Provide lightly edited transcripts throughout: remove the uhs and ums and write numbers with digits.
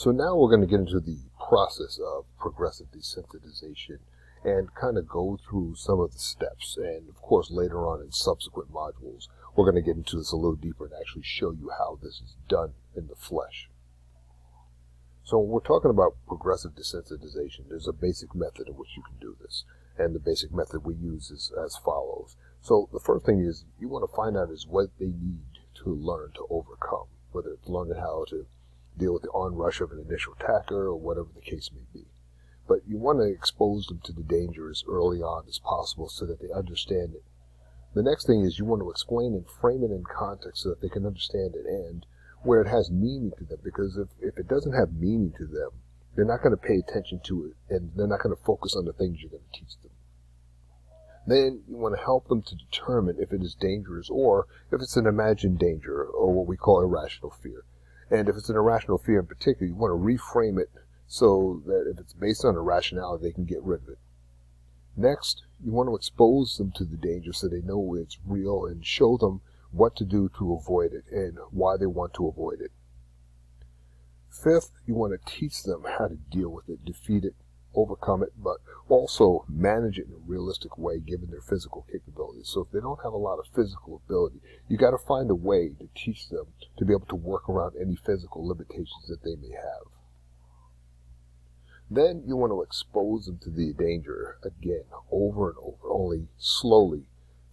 So now we're going to get into the process of progressive desensitization and kind of go through some of the steps. And of course, later on in subsequent modules, we're going to get into this a little deeper and actually show you how this is done in the flesh. So when we're talking about progressive desensitization, there's a basic method in which you can do this. And the basic method we use is as follows. So the first thing is you want to find out is what they need to learn to overcome, whether it's learning how to deal with the onrush of an initial attacker or whatever the case may be. But you want to expose them to the danger as early on as possible so that they understand it. The next thing is you want to explain and frame it in context so that they can understand it and where it has meaning to them, because if it doesn't have meaning to them, they're not going to pay attention to it and they're not going to focus on the things you're going to teach them. Then you want to help them to determine if it is dangerous or if it's an imagined danger or what we call irrational fear. And if it's an irrational fear in particular, you want to reframe it so that if it's based on irrationality, they can get rid of it. Next, you want to expose them to the danger so they know it's real and show them what to do to avoid it and why they want to avoid it. Fifth, you want to teach them how to deal with it, defeat it, overcome it, but also manage it in a realistic way given their physical capabilities. So if they don't have a lot of physical ability, you got to find a way to teach them to be able to work around any physical limitations that they may have. Then you want to expose them to the danger again, over and over, only slowly,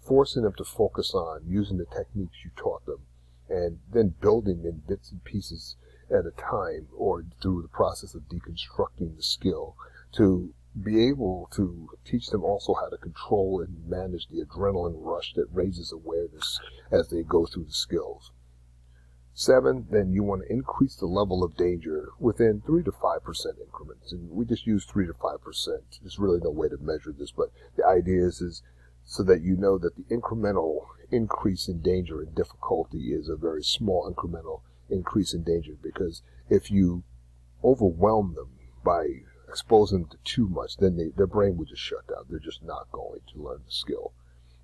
forcing them to focus on using the techniques you taught them, and then building in bits and pieces at a time or through the process of deconstructing the skill to be able to teach them also how to control and manage the adrenaline rush that raises awareness as they go through the skills. 7, then you want to increase the level of danger within 3 to 5% increments. And we just use 3 to 5%. There's really no way to measure this, but the idea is so that you know that the incremental increase in danger and difficulty is a very small incremental increase in danger, because if you overwhelm them by exposing them to too much, then their brain will just shut down. They're just not going to learn the skill.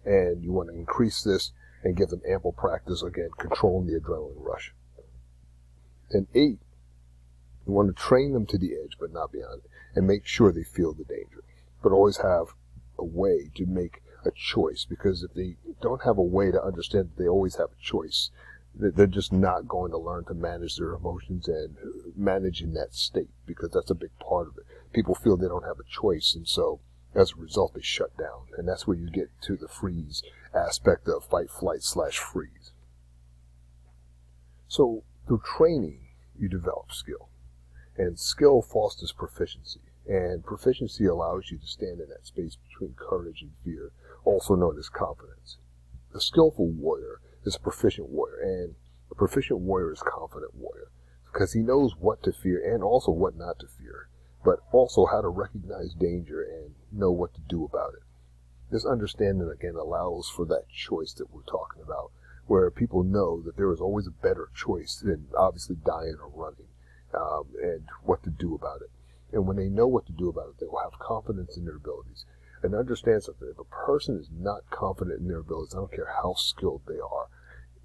And you want to increase this and give them ample practice, again, controlling the adrenaline rush. And 8, you want to train them to the edge, but not beyond it, and make sure they feel the danger. But always have a way to make a choice, because if they don't have a way to understand that they always have a choice, they're just not going to learn to manage their emotions and manage in that state, because that's a big part of it. People feel they don't have a choice, and so as a result, they shut down. And that's where you get to the freeze aspect of fight, flight, / freeze. So through training, you develop skill. And skill fosters proficiency. And proficiency allows you to stand in that space between courage and fear, also known as confidence. A skillful warrior is a proficient warrior, and a proficient warrior is a confident warrior, because he knows what to fear and also what not to fear, but also how to recognize danger and know what to do about it. This understanding, again, allows for that choice that we're talking about, where people know that there is always a better choice than obviously dying or running, and what to do about it. And when they know what to do about it, they will have confidence in their abilities. And understand something, if a person is not confident in their abilities, I don't care how skilled they are,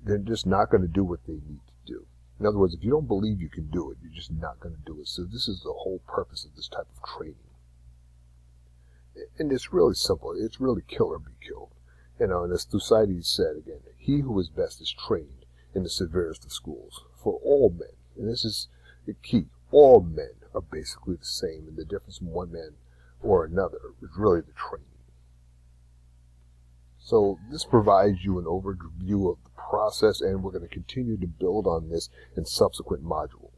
they're just not going to do what they need to do. In other words, if you don't believe you can do it, you're just not going to do it. So this is the whole purpose of this type of training. And it's really simple. It's really kill or be killed. And as Thucydides said again, he who is best is trained in the severest of schools. For all men, and this is the key, all men are basically the same, and the difference from one man or another is really the training. So this provides you an overview of the process, and we're going to continue to build on this in subsequent modules.